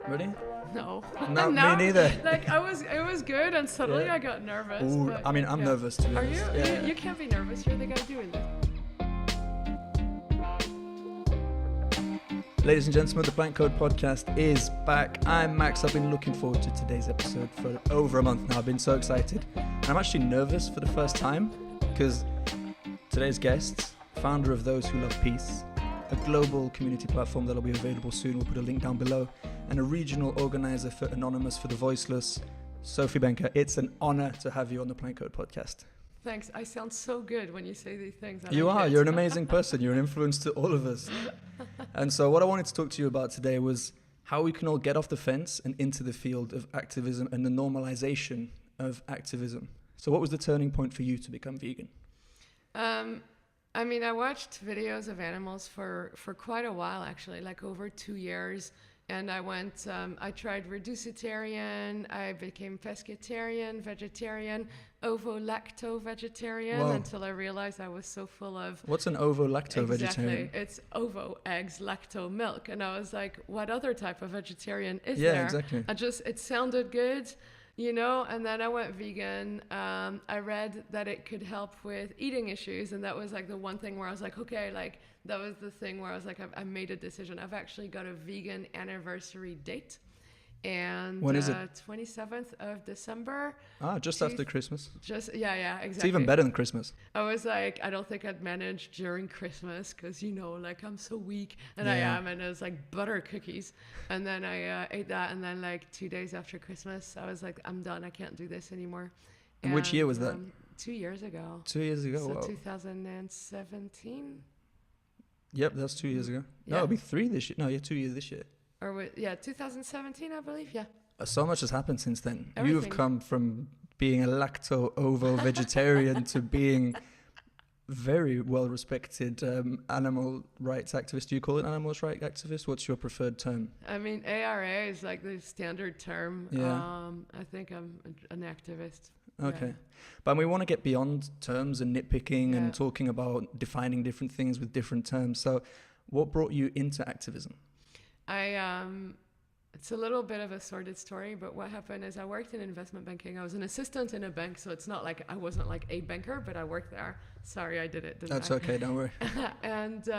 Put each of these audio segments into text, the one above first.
Ready? No. No, No, me neither. Like it was good, and suddenly Yeah. I got nervous. Ooh, but, I mean, I'm nervous to be Are you? honest. Yeah. You can't be nervous. You're the guy doing this. Ladies and gentlemen, the Blank Code podcast is back. I'm Max. I've been looking forward to today's episode for over a month now. I've been so excited. And I'm actually nervous for the first time because today's guest, founder of Those Who Love Peace, a global community platform that'll be available soon. We'll put a link down below. And a regional organizer for Anonymous for the Voiceless, Sophie Benker. It's an honor to have you on the Blank Code podcast. Thanks. I sound so good when you say these things. You are. You're an amazing person. You're an influence to all of us. And so what I wanted to talk to you about today was how we can all get off the fence and into the field of activism and the normalization of activism. So what was the turning point for you to become vegan? I mean, I watched videos of animals for quite a while, actually, like over 2 years. And I tried reducitarian, I became pescatarian, vegetarian, ovo-lacto-vegetarian. Whoa. Until I realized I was so full of... What's an ovo-lacto-vegetarian? Exactly. It's ovo, eggs, lacto, milk. And I was like, what other type of vegetarian is there? Yeah, exactly. It sounded good, you know, and then I went vegan. I read that it could help with eating issues. And that was like the one thing where I was like, okay, like... That was the thing where I was like, I made a decision. I've actually got a vegan anniversary date. And when is it? 27th of December. Ah, just after Christmas. Yeah, exactly. It's even better than Christmas. I was like, I don't think I'd manage during Christmas because, you know, like I'm so weak. And I am. And it was like butter cookies. And then I ate that. And then like 2 days after Christmas, I was like, I'm done. I can't do this anymore. And which year was that? 2 years ago. 2 years ago, So wow. 2017. Yep, that's 2 years ago. No, it'll be 3 this year. No, 2 years this year. 2017, I believe, yeah. So much has happened since then. Everything. You've come from being a lacto-ovo-vegetarian to being very well-respected animal rights activist. Do you call it animal rights activist? What's your preferred term? I mean, ARA is like the standard term. Yeah. I think I'm an activist. Okay. Yeah. But we want to get beyond terms and nitpicking and talking about defining different things with different terms. So what brought you into activism? It's a little bit of a sordid story, but what happened is I worked in investment banking. I was an assistant in a bank, so it's not like I wasn't like a banker, but I worked there. Sorry, I did it, didn't I? That's okay, don't worry. And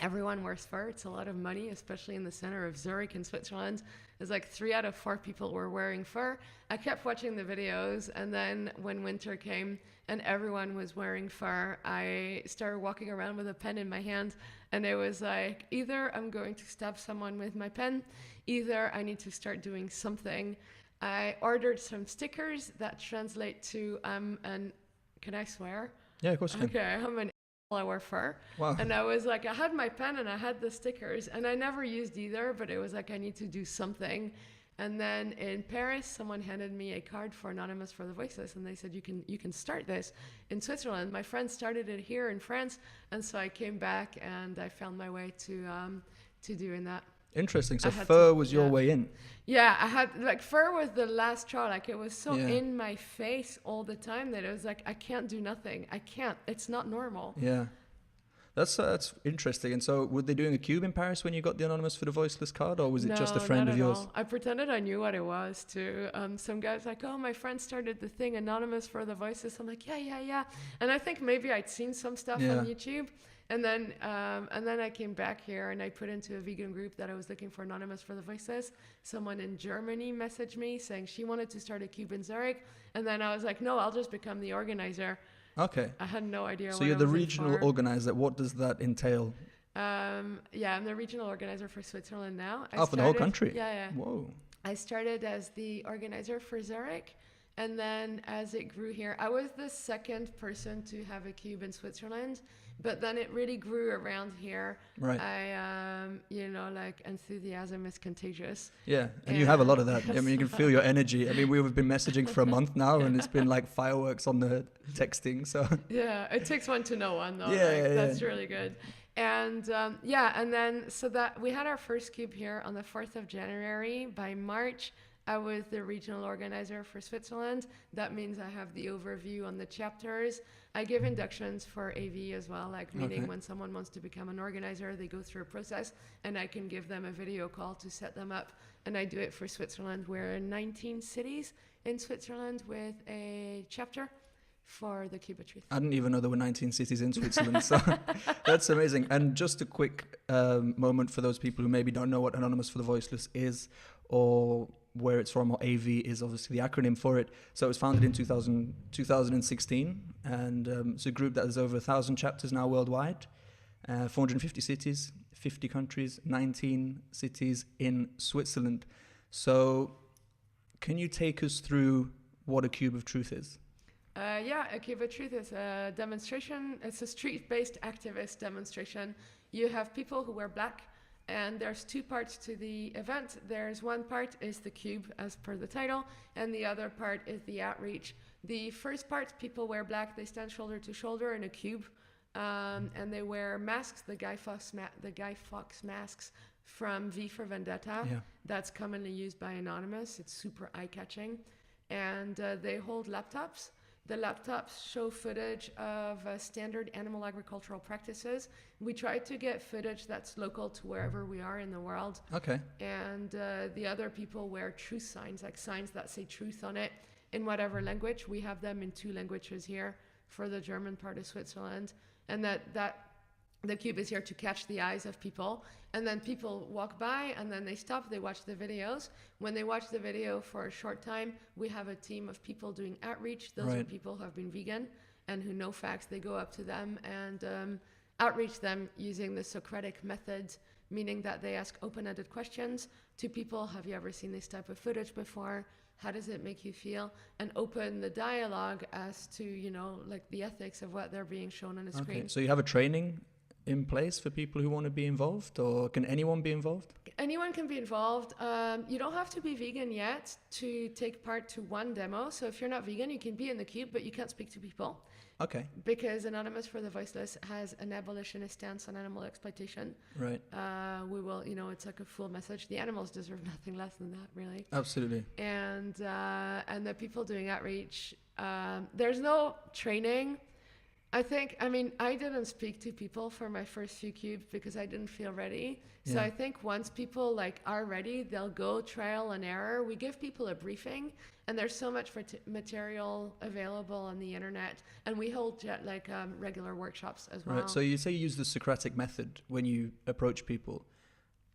everyone wears fur. It's a lot of money, especially in the center of Zurich in Switzerland. It's like 3 out of 4 people were wearing fur. I kept watching the videos, and then when winter came and everyone was wearing fur, I started walking around with a pen in my hand, and it was like, either I'm going to stab someone with my pen, either I need to start doing something. I ordered some stickers that translate to can I swear? Yeah, of course you can. Okay, I'm an I wear fur. Wow. And I was like, I had my pen and I had the stickers, and I never used either, but it was like, I need to do something. And then in Paris, someone handed me a card for Anonymous for the Voiceless, and they said, you can start this in Switzerland. My friend started it here in France, and so I came back and I found my way to doing that. Interesting. So fur was your way in. Yeah, I had like fur was the last straw. Like it was so in my face all the time that it was like, I can't do nothing. I can't. It's not normal. Yeah. That's interesting. And so were they doing a cube in Paris when you got the Anonymous for the Voiceless card, or was it just a friend of yours? All. I pretended I knew what it was too. Some guy's like, oh, my friend started the thing Anonymous for the Voiceless. I'm like, yeah. And I think maybe I'd seen some stuff on YouTube. And then I came back here and I put into a vegan group that I was looking for Anonymous for the Voiceless. Someone in Germany messaged me saying she wanted to start a cube in Zurich. And then I was like, no, I'll just become the organizer. Okay. I had no idea. So you're the regional organizer. What does that entail? I'm the regional organizer for Switzerland now. For the whole country? Yeah. Whoa. I started as the organizer for Zurich. And then as it grew here, I was the second person to have a cube in Switzerland, but then it really grew around here. Right. Like enthusiasm is contagious. Yeah, and you have a lot of that. I mean, you can feel your energy. I mean, we've been messaging for a month now, and it's been like fireworks on the texting. So yeah, it takes one to know one, though. That's really good. And and then so that we had our first cube here on the 4th of January. By March, I was the regional organizer for Switzerland. That means I have the overview on the chapters. I give inductions for AV as well, like meaning when someone wants to become an organizer, they go through a process and I can give them a video call to set them up. And I do it for Switzerland. We're in 19 cities in Switzerland with a chapter for the Cube of Truth. I didn't even know there were 19 cities in Switzerland, so that's amazing. And just a quick moment for those people who maybe don't know what Anonymous for the Voiceless is, or where it's from, or AV is obviously the acronym for it. So it was founded in 2016, and it's a group that has over 1,000 chapters now worldwide, 450 cities, 50 countries, 19 cities in Switzerland. So can you take us through what a Cube of Truth is? A Cube of Truth is a demonstration. It's a street-based activist demonstration. You have people who wear black, and there's two parts to the event. There's one part is the cube, as per the title, and the other part is the outreach. The first part, people wear black. They stand shoulder to shoulder in a cube, and they wear masks, the Guy Fawkes masks from V for Vendetta. Yeah. That's commonly used by Anonymous. It's super eye-catching. And they hold laptops. The laptops show footage of standard animal agricultural practices. We try to get footage that's local to wherever we are in the world. Okay. And the other people wear truth signs, like signs that say truth on it in whatever language. We have them in 2 languages here for the German part of Switzerland. And that the cube is here to catch the eyes of people. And then people walk by and then they stop, they watch the videos. When they watch the video for a short time, we have a team of people doing outreach. Those are people who have been vegan and who know facts. They go up to them and outreach them using the Socratic method, meaning that they ask open-ended questions to people. Have you ever seen this type of footage before? How does it make you feel? And open the dialogue as to, like the ethics of what they're being shown on the screen. So you have a training in place for people who want to be involved, or can anyone be involved? Anyone can be involved. You don't have to be vegan yet to take part to one demo. So if you're not vegan, you can be in the cube, but you can't speak to people. Okay. Because Anonymous for the Voiceless has an abolitionist stance on animal exploitation. Right. We will, it's like a full message. The animals deserve nothing less than that, really. Absolutely. And the people doing outreach, there's no training. I didn't speak to people for my first few cubes because I didn't feel ready. So I think once people are ready, they'll go trial and error. We give people a briefing, and there's so much material available on the internet, and we hold regular workshops as well. Right. So you say you use the Socratic method when you approach people.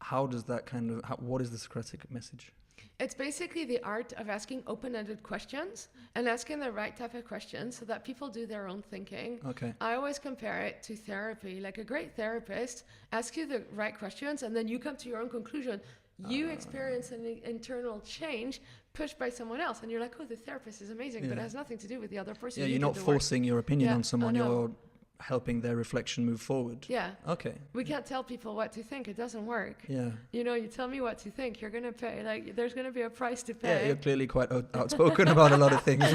How does that what is the Socratic message? It's basically the art of asking open-ended questions and asking the right type of questions so that people do their own thinking. Okay. I always compare it to therapy. Like a great therapist asks you the right questions and then you come to your own conclusion. You experience an internal change pushed by someone else and you're like, oh, the therapist is amazing, but it has nothing to do with the other person. Yeah, you're not forcing your opinion on someone. You're helping their reflection move forward. Yeah. Okay. We can't tell people what to think. It doesn't work. Yeah. You tell me what to think, you're going to pay. There's going to be a price to pay. Yeah, you're clearly quite outspoken about a lot of things.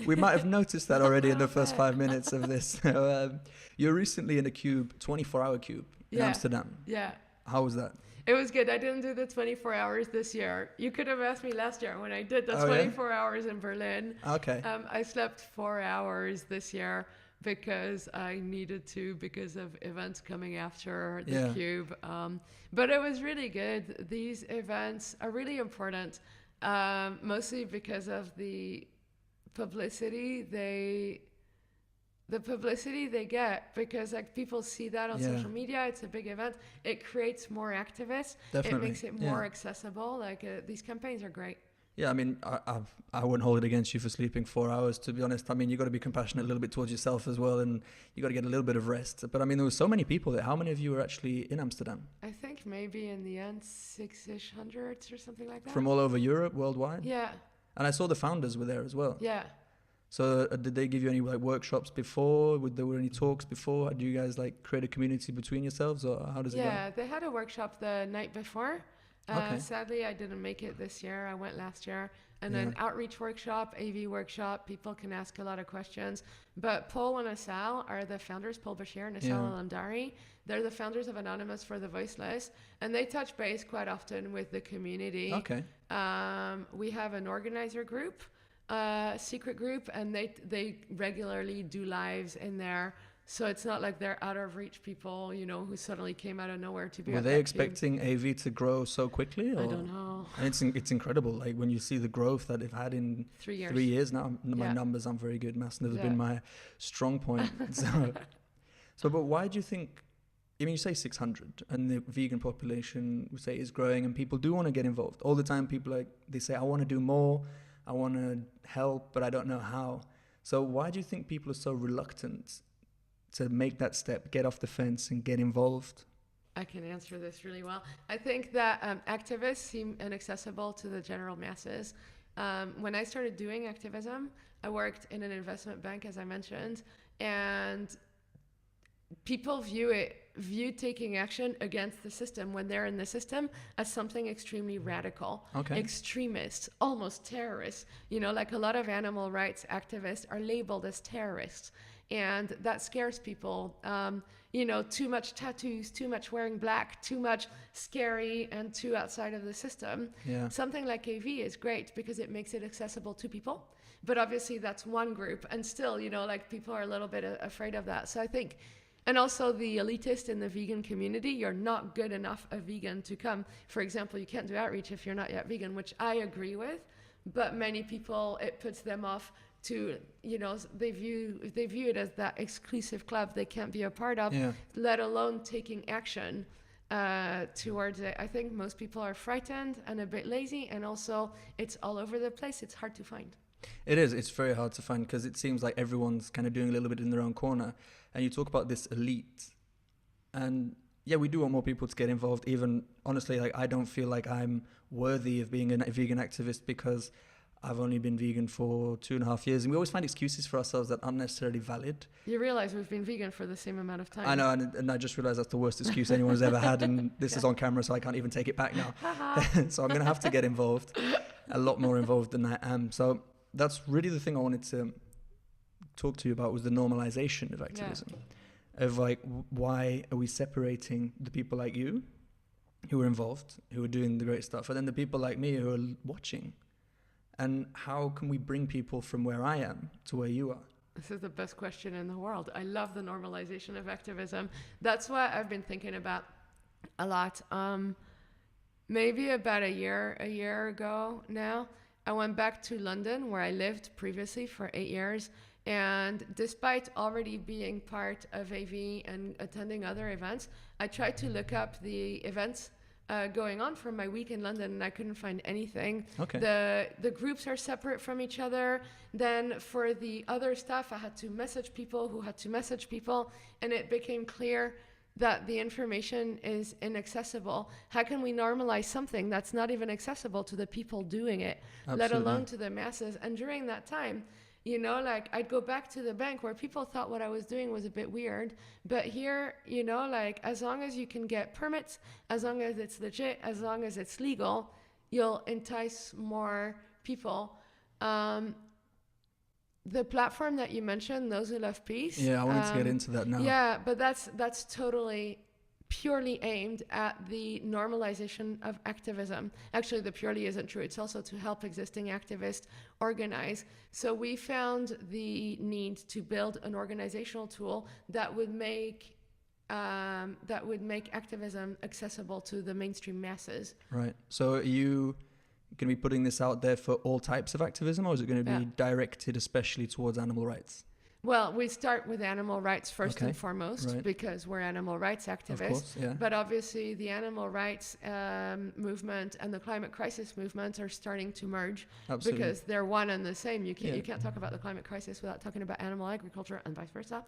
We might have noticed that already in the first 5 minutes of this. You're recently in a cube, 24-hour cube in Amsterdam. Yeah. How was that? It was good. I didn't do the 24 hours this year. You could have asked me last year when I did the 24 hours in Berlin. Okay. I slept 4 hours this year because I needed to because of events coming after the cube. But it was really good. These events are really important, mostly because of the publicity they get, because people see that on social media. It's a big event. It creates more activists. Definitely. It makes it more accessible. These campaigns are great. Yeah, I wouldn't hold it against you for sleeping 4 hours, to be honest. You got to be compassionate a little bit towards yourself as well, and you got to get a little bit of rest. But there were so many people there. How many of you were actually in Amsterdam? I think maybe in the end 600 or something like that. From all over Europe, worldwide? Yeah. And I saw the founders were there as well. Yeah. So did they give you any workshops before? There were any talks before? Do you guys create a community between yourselves, or how does it go? Yeah, they had a workshop the night before. Okay. Sadly, I didn't make it this year. I went last year. And then outreach workshop, AV workshop, people can ask a lot of questions. But Paul and Asal are the founders, Paul Bashir and Asal Alamdari. They're the founders of Anonymous for the Voiceless. And they touch base quite often with the community. Okay. We have an organizer group, secret group, and they regularly do lives in there. So it's not like they're out of reach people, you know, who suddenly came out of nowhere to be. Were they expecting AV to grow so quickly? Or? I don't know. And it's incredible. Like when you see the growth that they've had in 3 years. 3 years now. My numbers aren't very good. Math's never been my strong point. But why do you think? I mean, you say 600, and the vegan population, we say, is growing, and people do want to get involved all the time. People they say, I want to do more, I want to help, but I don't know how. So why do you think people are so reluctant to make that step, get off the fence and get involved? I can answer this really well. I think that activists seem inaccessible to the general masses. When I started doing activism, I worked in an investment bank, as I mentioned, and people view taking action against the system when they're in the system as something extremely radical, extremist, almost terrorist. You know, like a lot of animal rights activists are labeled as terrorists. And that scares people. You know, too much tattoos, too much wearing black, too much scary and too outside of the system. Yeah. Something like AV is great because it makes it accessible to people. But obviously that's one group. And still, you know, like people are a little bit afraid of that. So I think, and also the elitist in the vegan community, you're not good enough a vegan to come. For example, you can't do outreach if you're not yet vegan, which I agree with. But many people, it puts them off to, you know, they view it as that exclusive club they can't be a part of, let alone taking action towards it. I think most people are frightened and a bit lazy, and also it's all over the place. It's hard to find. It is. It's very hard to find because it seems like everyone's kind of doing a little bit in their own corner. And you talk about this elite, and yeah, we do want more people to get involved. Even honestly, like I don't feel like I'm worthy of being a vegan activist because I've only been vegan for 2.5 years, and we always find excuses for ourselves that aren't necessarily valid. You realize we've been vegan for the same amount of time. I know, and I just realized that's the worst excuse anyone's ever had, and this is on camera, so I can't even take it back now. So I'm going to have to get involved, a lot more involved than I am. So that's really the thing I wanted to talk to you about, was the normalization of activism. Of like, why are we separating the people like you, who are involved, who are doing the great stuff, and then the people like me who are watching? And how can we bring people from where I am to where you are? This is the best question in the world. I love the normalization of activism. That's what I've been thinking about a lot. Maybe about a year ago now, I went back to London, where I lived previously for 8 years. And despite already being part of AV and attending other events, I tried to look up the events going on for my week in London, and I couldn't find anything. The groups are separate from each other. Then for the other stuff, I had to message people who had to message people, and it became clear that the information is inaccessible. How can we normalize something that's not even accessible to the people doing it, let alone to the masses? And during that time, you know, like I'd go back to the bank where people thought what I was doing was a bit weird. But here, you know, like as long as you can get permits, as long as it's legit, as long as it's legal, you'll entice more people. The platform that you mentioned, Those Who Love Peace. Yeah, I wanted to get into that now. Yeah, but that's totally purely aimed at the normalization of activism. Actually, the purely isn't true. It's also to help existing activists organize. So we found the need to build an organizational tool that would make activism accessible to the mainstream masses. Right. So are you going to be putting this out there for all types of activism, or is it going to be directed especially towards animal rights? Well, we start with animal rights first and foremost, because we're animal rights activists. Of course, But obviously the animal rights movement and the climate crisis movement are starting to merge. Absolutely. Because they're one and the same. You can't talk about the climate crisis without talking about animal agriculture and vice versa.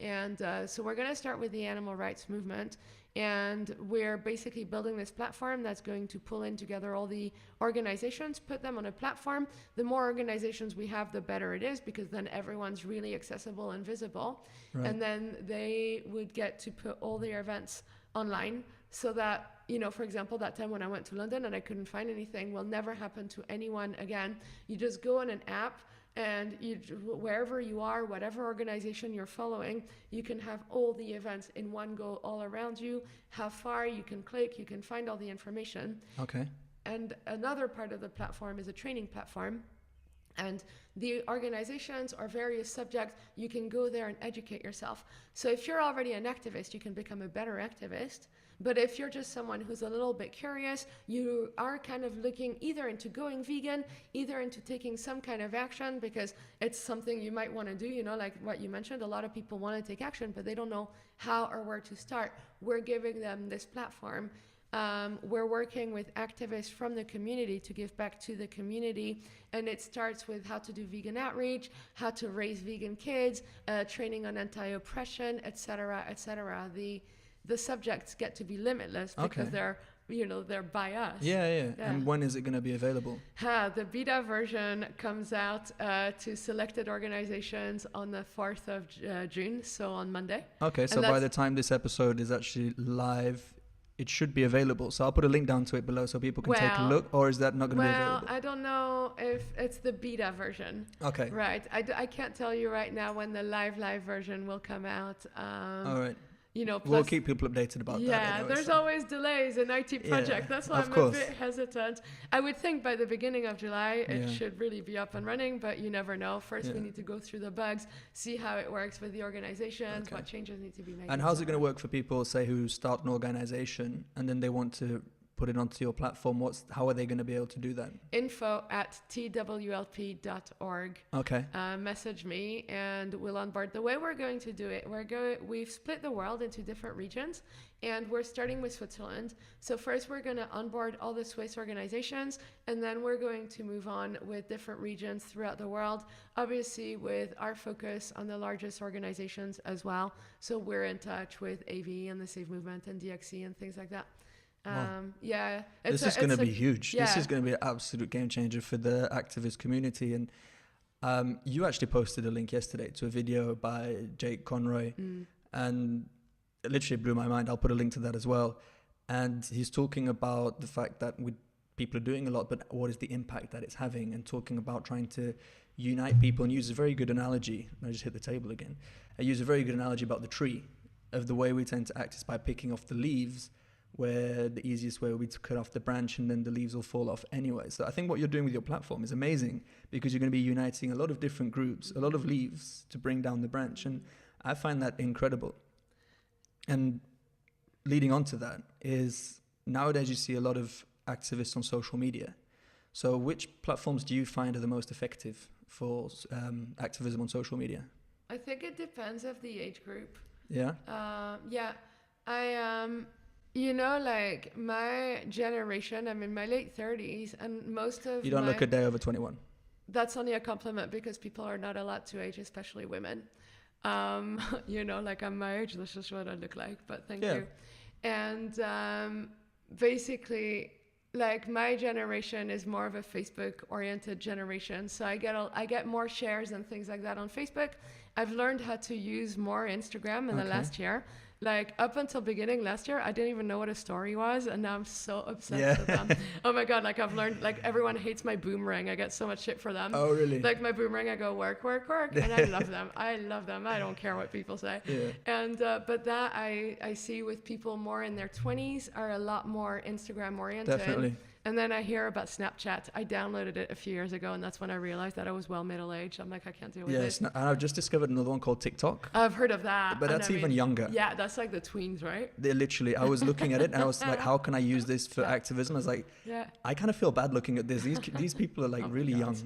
And so we're going to start with the animal rights movement, and we're basically building this platform that's going to pull in together all the organizations, put them on a platform. The more organizations we have, the better it is, because then everyone's really accessible and visible. Right. And then they would get to put all their events online, so that, for example, that time when I went to London and I couldn't find anything will never happen to anyone again. You just go on an app, and wherever you are, whatever organization you're following, you can have all the events in one go all around you. How far you can click, you can find all the information. Okay. And another part of the platform is a training platform. And the organizations or various subjects, you can go there and educate yourself. So if you're already an activist, you can become a better activist. But if you're just someone who's a little bit curious, you are kind of looking either into going vegan, either into taking some kind of action, because it's something you might want to do, like what you mentioned, a lot of people want to take action, but they don't know how or where to start. We're giving them this platform. We're working with activists from the community to give back to the community, and it starts with how to do vegan outreach, how to raise vegan kids, training on anti-oppression, etc., etc. The subjects get to be limitless because they're by us. Yeah. And when is it going to be available? The beta version comes out to selected organizations on the 4th of June, so on Monday. Okay, so by the time this episode is actually live, it should be available. So I'll put a link down to it below so people can take a look, or is that not going to be available? Well, I don't know if it's the beta version. Okay. Right. I can't tell you right now when the live version will come out. All right. Plus, we'll keep people updated about that. Yeah, anyway, there's always delays in IT projects. That's why I'm a bit hesitant. I would think by the beginning of July, it should really be up and running, but you never know. First, we need to go through the bugs, see how it works with the organizations, what changes need to be made. And how's it going to work for people, say, who start an organization and then they want to put it onto your platform? How are they going to be able to do that? info@twlp.org. Okay. Message me and we'll onboard. The way we're going to do it, we've split the world into different regions, and we're starting with Switzerland. So first we're going to onboard all the Swiss organizations, and then we're going to move on with different regions throughout the world, obviously with our focus on the largest organizations as well. So we're in touch with AV and the Save Movement and DXC and things like that. Wow. This is going to be huge. This is going to be an absolute game changer for the activist community. And you actually posted a link yesterday to a video by Jake Conroy, and it literally blew my mind. I'll put a link to that as well. And he's talking about the fact that people are doing a lot, but what is the impact that it's having, and talking about trying to unite people, and use a very good analogy. I just hit the table again. I use a very good analogy about the tree, of the way we tend to act is by picking off the leaves, where the easiest way would be to cut off the branch and then the leaves will fall off anyway. So I think what you're doing with your platform is amazing, because you're going to be uniting a lot of different groups, a lot of leaves to bring down the branch. And I find that incredible. And leading on to that is, nowadays you see a lot of activists on social media. So which platforms do you find are the most effective for activism on social media? I think it depends of the age group. Yeah? Like my generation, I'm in my late 30s, and most of You don't look a day over 21. That's only a compliment, because people are not allowed to age, especially women. Like I'm my age, this is what I look like, but thank you. And basically, like my generation is more of a Facebook-oriented generation, so I get more shares and things like that on Facebook. I've learned how to use more Instagram in the last year. Like up until beginning last year, I didn't even know what a story was, and now I'm so obsessed with them. Oh my God, like I've learned, like everyone hates my boomerang. I get so much shit for them. Oh really? Like my boomerang, I go work, and I love them. I don't care what people say. And but that I see with people more in their 20s are a lot more Instagram oriented. Definitely. And then I hear about Snapchat. I downloaded it a few years ago, and that's when I realized that I was well middle-aged. I'm like, I can't deal with it. And I've just discovered another one called TikTok. I've heard of that. But that's even younger. Yeah, that's like the tweens, right? They literally, I was looking at it, and I was like, how can I use this for activism? I was like, I kind of feel bad looking at this. These people are like really young,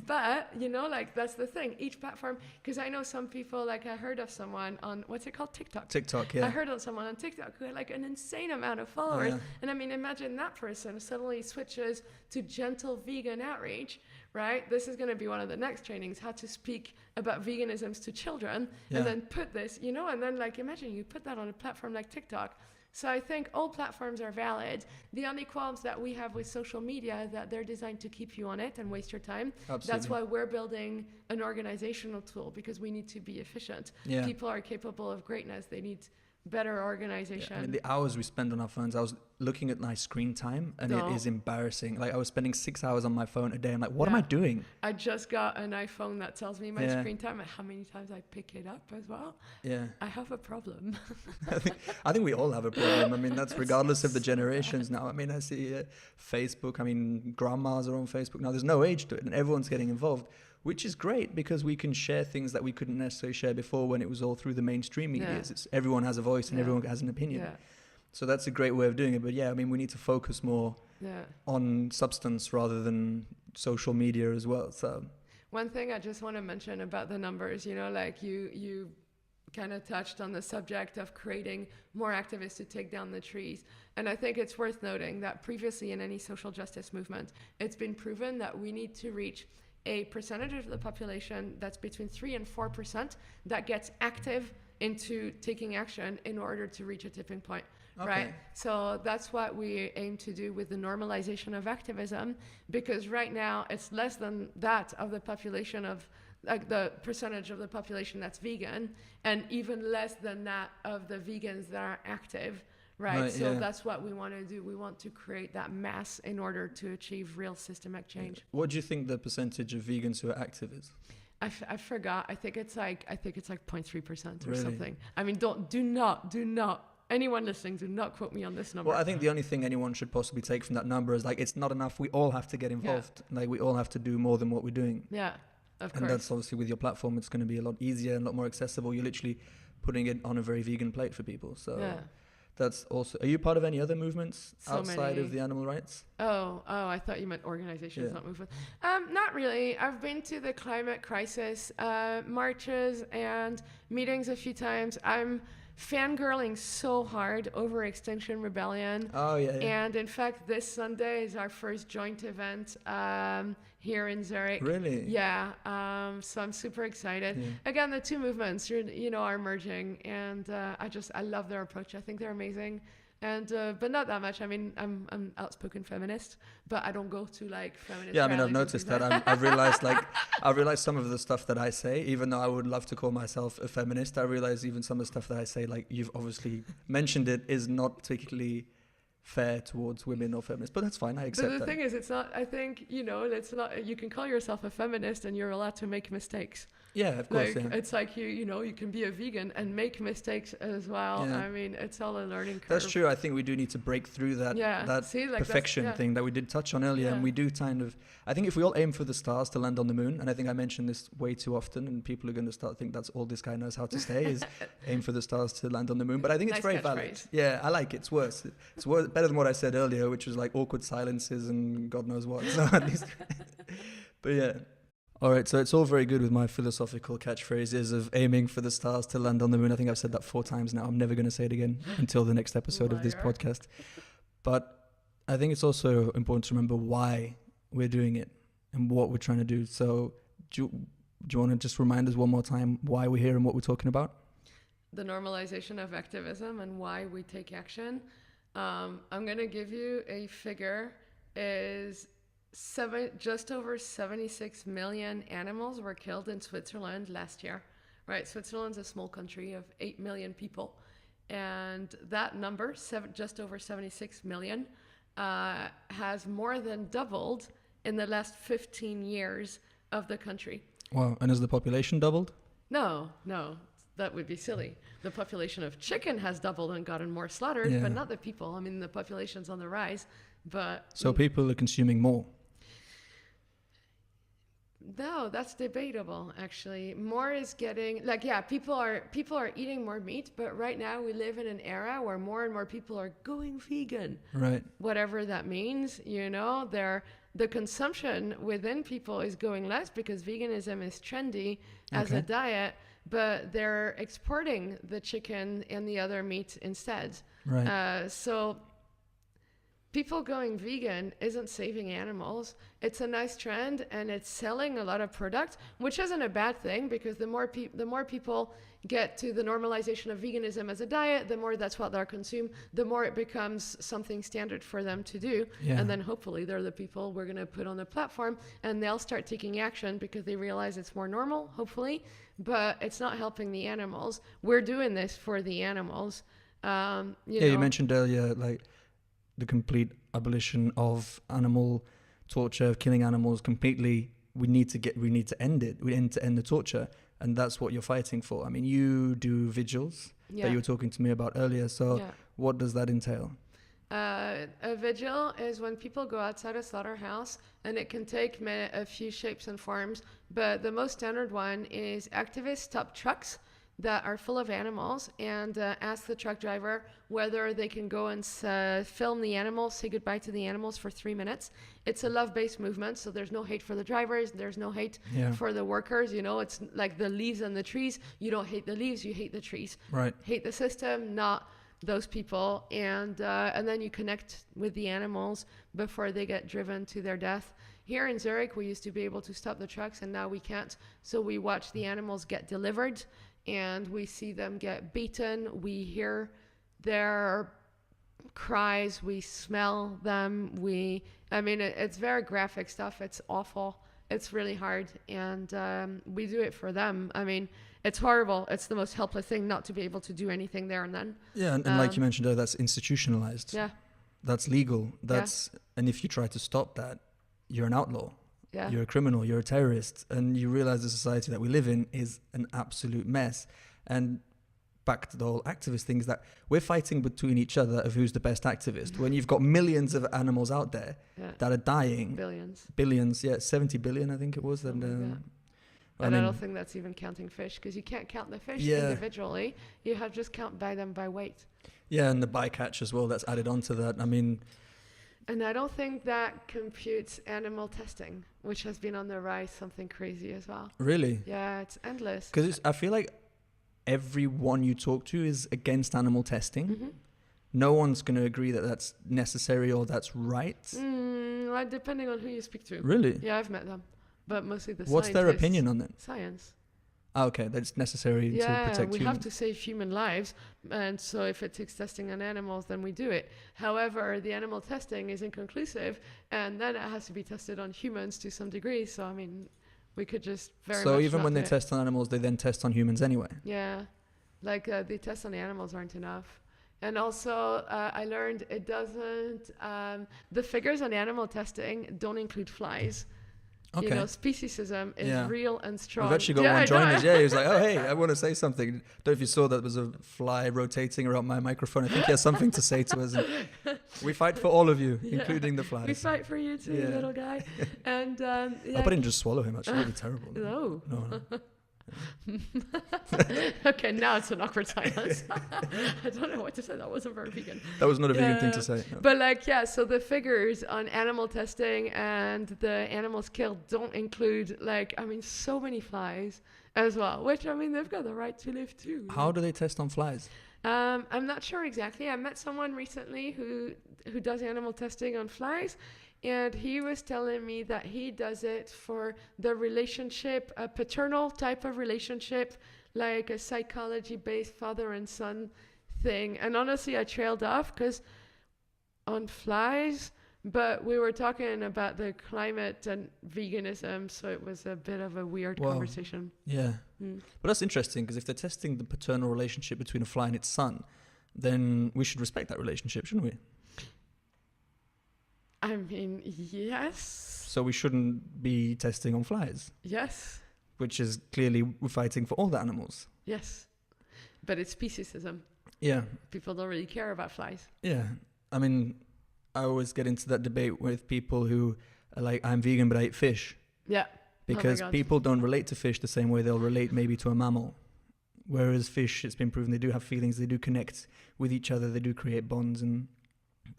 But, like that's the thing. Each platform, because I know some people, like I heard of someone on, what's it called? TikTok. TikTok, yeah. I heard of someone on TikTok who had like an insane amount of followers. And I mean, imagine that person suddenly switches to gentle vegan outreach, right? This is going to be one of the next trainings, how to speak about veganisms to children, and then put this, and then like imagine you put that on a platform like TikTok. So I think all platforms are valid. The only qualms that we have with social media is that they're designed to keep you on it and waste your time. Absolutely. That's why we're building an organizational tool, because we need to be efficient. People are capable of greatness. They need better organization. The hours we spend on our phones, looking at my screen time, and No. it is embarrassing. Like I was spending 6 hours on my phone a day. I'm like, what am I doing? I just got an iPhone that tells me my Yeah. screen time and how many times I pick it up as well. Yeah. I have a problem. I think we all have a problem. I mean, that's regardless of the generations now. I mean, I see Facebook. I mean, grandmas are on Facebook now. There's no age to it, and everyone's getting involved, which is great because we can share things that we couldn't necessarily share before when it was all through the mainstream media. Yeah. It's everyone has a voice and everyone has an opinion. Yeah. So that's a great way of doing it. But yeah, I mean, we need to focus more on substance rather than social media as well. So one thing I just want to mention about the numbers, like you kind of touched on the subject of creating more activists to take down the trees. And I think it's worth noting that previously in any social justice movement, it's been proven that we need to reach a percentage of the population that's between 3 and 4% that gets active into taking action in order to reach a tipping point. Okay. Right? So that's what we aim to do with the normalization of activism, because right now it's less than that of the population of, like the percentage of the population that's vegan, and even less than that of the vegans that are active. Right. So that's what we want to do. We want to create that mass in order to achieve real systemic change. What do you think the percentage of vegans who are active is? I forgot. I think it's like 0.3% or Really? Something. I mean, do not. Anyone listening, do not quote me on this number. Well, I think the only thing anyone should possibly take from that number is like, it's not enough. We all have to get involved. Yeah. Like we all have to do more than what we're doing. Yeah, of course. And that's obviously with your platform, it's going to be a lot easier and a lot more accessible. You're literally putting it on a very vegan plate for people. So that's also, are you part of any other movements outside of the animal rights? Oh, I thought you meant organizations, not movements. Not really. I've been to the climate crisis marches and meetings a few times. I'm fangirling so hard over Extinction Rebellion. Oh, yeah. And in fact, this Sunday is our first joint event here in Zurich. Really? Yeah. So I'm super excited. Yeah. Again, the two movements, are merging, and I love their approach. I think they're amazing. And but not that much. I mean, I'm outspoken feminist, but I don't go to like feminist. Yeah, I mean, I've noticed that. I've realized some of the stuff that I say, even though I would love to call myself a feminist, I realize even some of the stuff that I say, like you've obviously mentioned it, is not particularly fair towards women or feminists, but that's fine. I accept that. But the thing is, it's not. I think it's not. You can call yourself a feminist, and you're allowed to make mistakes. Yeah, of course. It's like you can be a vegan and make mistakes as well. Yeah. I mean, it's all a learning curve. That's true. I think we do need to break through that perfection thing that we did touch on earlier, and we do kind of. I think if we all aim for the stars to land on the moon, and I think I mention this way too often, and people are going to start think that's all this guy knows how to say is aim for the stars to land on the moon. But I think it's very valid. Phrase. Yeah, I like it. It's worse. It's better than what I said earlier, which was like awkward silences and God knows what. So at least, but yeah. All right, so it's all very good with my philosophical catchphrases of aiming for the stars to land on the moon. I think I've said that 4 times now. I'm never going to say it again until the next episode of this podcast. But I think it's also important to remember why we're doing it and what we're trying to do. So do you want to just remind us one more time why we're here and what we're talking about? The normalization of activism and why we take action. I'm going to give you a figure. Just over 76 million animals were killed in Switzerland last year. Right, Switzerland's a small country of 8 million people, and that number, just over 76 million, has more than doubled in the last 15 years of the country. Wow, and has the population doubled? No, that would be silly. The population of chicken has doubled and gotten more slaughtered, but not the people. I mean, the population's on the rise, but... So people are consuming more? No, that's debatable, actually. More is getting... people are eating more meat, but right now we live in an era where more and more people are going vegan. Right. Whatever that means, the consumption within people is going less because veganism is trendy as a diet, but they're exporting the chicken and the other meat instead. Right. So people going vegan isn't saving animals. It's a nice trend, and it's selling a lot of product, which isn't a bad thing, because the more people get to the normalization of veganism as a diet, the more that's what they're consumed, the more it becomes something standard for them to do. Yeah. And then hopefully they're the people we're going to put on the platform, and they'll start taking action because they realize it's more normal, hopefully, but it's not helping the animals. We're doing this for the animals. You mentioned earlier, like, the complete abolition of animal torture, of killing animals completely. We need to end it. We need to end the torture, and that's what you're fighting for. I mean, you do vigils that you were talking to me about earlier. So what does that entail? A vigil is when people go outside a slaughterhouse, and it can take a few shapes and forms, but the most standard one is activists stop trucks that are full of animals and ask the truck driver whether they can go and film the animals, say goodbye to the animals for 3 minutes. It's a love-based movement, so there's no hate for the drivers, there's no hate for the workers. You know, it's like the leaves and the trees. You don't hate the leaves, you hate the trees. Right. Hate the system, not those people. And then you connect with the animals before they get driven to their death. Here in Zurich, we used to be able to stop the trucks, and now we can't. So we watch the animals get delivered, and we see them get beaten. We hear their cries. We smell them. It's very graphic stuff. It's awful. It's really hard. And we do it for them. I mean, it's horrible. It's the most helpless thing not to be able to do anything there and then. Yeah, and like you mentioned, that's institutionalized. Yeah. That's legal. And if you try to stop that, you're an outlaw. Yeah. You're a criminal, you're a terrorist, and you realize the society that we live in is an absolute mess. And back to the whole activist thing is that we're fighting between each other of who's the best activist. When you've got millions of animals out there that are dying. Billions, 70 billion I think it was. And I don't think that's even counting fish, because you can't count the fish individually. You have just count them by weight. Yeah, and the bycatch as well, that's added onto that. I mean... And I don't think that computes animal testing, which has been on the rise, something crazy as well. Really? Yeah, it's endless. Because I feel like everyone you talk to is against animal testing. Mm-hmm. No one's going to agree that that's necessary or that's right. Depending on who you speak to. Really? Yeah, I've met them. But mostly the What's their opinion on that? Science. Okay, that's necessary to protect humans. We have to save human lives, and so if it takes testing on animals, then we do it. However, the animal testing is inconclusive, and then it has to be tested on humans to some degree. So, I mean, we could just very much. So even when they test on animals, they then test on humans anyway? Yeah, like the tests on the animals aren't enough. And also, I learned it doesn't, the figures on animal testing don't include flies. Okay. You know, speciesism is real and strong. We've actually got one joining us. Yeah, he was like, oh, hey, I want to say something. Don't know if you saw that there was a fly rotating around my microphone. I think he has something to say to us. And we fight for all of you, including the flies. We fight for you too, little guy. And I hope I didn't just swallow him, actually. That'd be terrible. No. No. Okay, now it's an awkward silence. I don't know what to say. That wasn't very vegan. That was not a vegan thing to say. No. But so the figures on animal testing and the animals killed don't include so many flies as well, which they've got the right to live too. How do they test on flies? I'm not sure exactly. I met someone recently who does animal testing on flies. And he was telling me that he does it for the relationship, a paternal type of relationship, like a psychology-based father and son thing. And honestly, I trailed off because on flies, but we were talking about the climate and veganism, so it was a bit of a weird conversation. Yeah. But that's interesting, because if they're testing the paternal relationship between a fly and its son, then we should respect that relationship, shouldn't we? I mean, yes. So we shouldn't be testing on flies? Yes. Which is clearly we're fighting for all the animals. Yes. But it's speciesism. Yeah. People don't really care about flies. Yeah. I mean, I always get into that debate with people who are like, I'm vegan, but I eat fish. Yeah. Because people don't relate to fish the same way they'll relate maybe to a mammal. Whereas fish, it's been proven they do have feelings, they do connect with each other, they do create bonds, and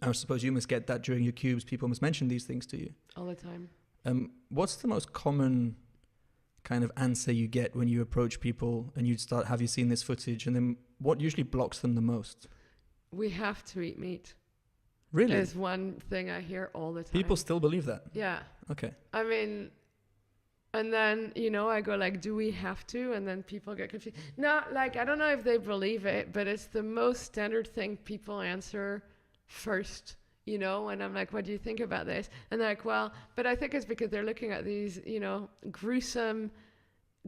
I suppose you must get that during your cubes. People must mention these things to you. All the time. What's the most common kind of answer you get when you approach people and you start, have you seen this footage? And then what usually blocks them the most? We have to eat meat. Really? Is one thing I hear all the time. People still believe that? Yeah. Okay. I mean, and then, I go like, do we have to? And then people get confused. No, I don't know if they believe it, but it's the most standard thing people answer first, and I'm like, what do you think about this? And they're like, well, but I think it's because they're looking at these, gruesome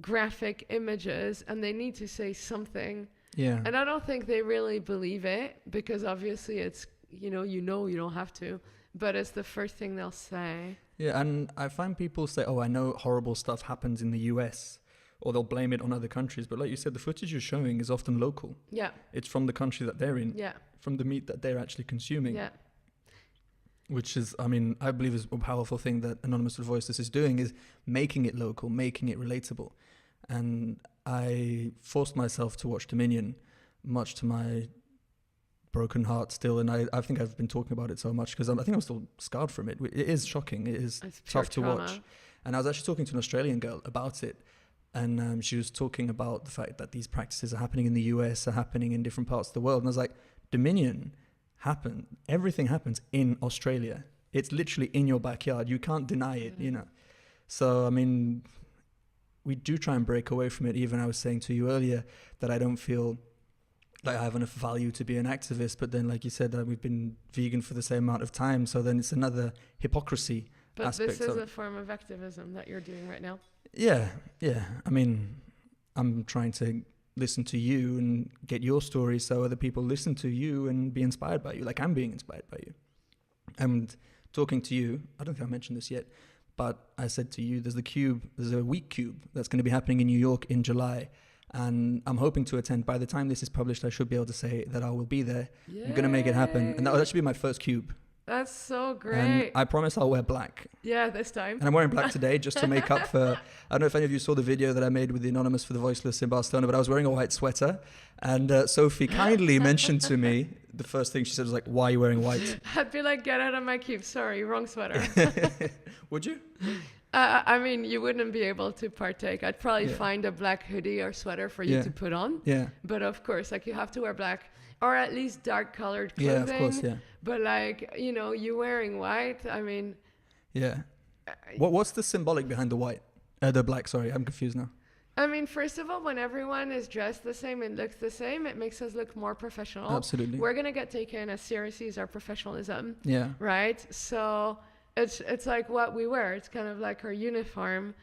graphic images and they need to say something. Yeah. And I don't think they really believe it, because obviously it's you don't have to, but it's the first thing they'll say. Yeah, and I find people say, oh, I know horrible stuff happens in the US, or they'll blame it on other countries. But like you said, the footage you're showing is often local. Yeah. It's from the country that they're in, Yeah. from the meat that they're actually consuming. Yeah. Which is, I mean, I believe is a powerful thing that Anonymous with Voiceless is doing, is making it local, making it relatable. And I forced myself to watch Dominion, much to my broken heart still. And I think I've been talking about it so much because I think I'm still scarred from it. It is shocking. It is tough to watch. And I was actually talking to an Australian girl about it. And she was talking about the fact that these practices are happening in the US, are happening in different parts of the world. And I was like, Dominion everything happens in Australia. It's literally in your backyard. You can't deny it, you know. So, I mean, we do try and break away from it. Even I was saying to you earlier that I don't feel like I have enough value to be an activist. But then, like you said, we've been vegan for the same amount of time. So then it's another hypocrisy aspect. But this is a form of activism that you're doing right now. Yeah. I mean, I'm trying to listen to you and get your story so other people listen to you and be inspired by you, like I'm being inspired by you. And talking to you, I don't think I mentioned this yet, but I said to you, there's a week cube that's going to be happening in New York in July, and I'm hoping to attend. By the time this is published, I should be able to say that I will be there. Yay. I'm going to make it happen, and that should be my first cube. That's so great. And I promise I'll wear black. Yeah, this time. And I'm wearing black today just to make up for... I don't know if any of you saw the video that I made with the Anonymous for the Voiceless in Barcelona, but I was wearing a white sweater. And Sophie kindly mentioned to me, the first thing she said was like, why are you wearing white? I'd be like, get out of my cube. Sorry, wrong sweater. Would you? I mean, you wouldn't be able to partake. I'd probably find a black hoodie or sweater for you to put on. Yeah. But of course, like you have to wear black. Or at least dark colored clothing. Yeah, of course, yeah. But like, you wearing white, I mean... Yeah. What's the symbolic behind the white? The black, sorry, I'm confused now. I mean, first of all, when everyone is dressed the same and looks the same, it makes us look more professional. Absolutely. We're going to get taken as seriously as our professionalism. Yeah. Right? So it's like what we wear. It's kind of like our uniform.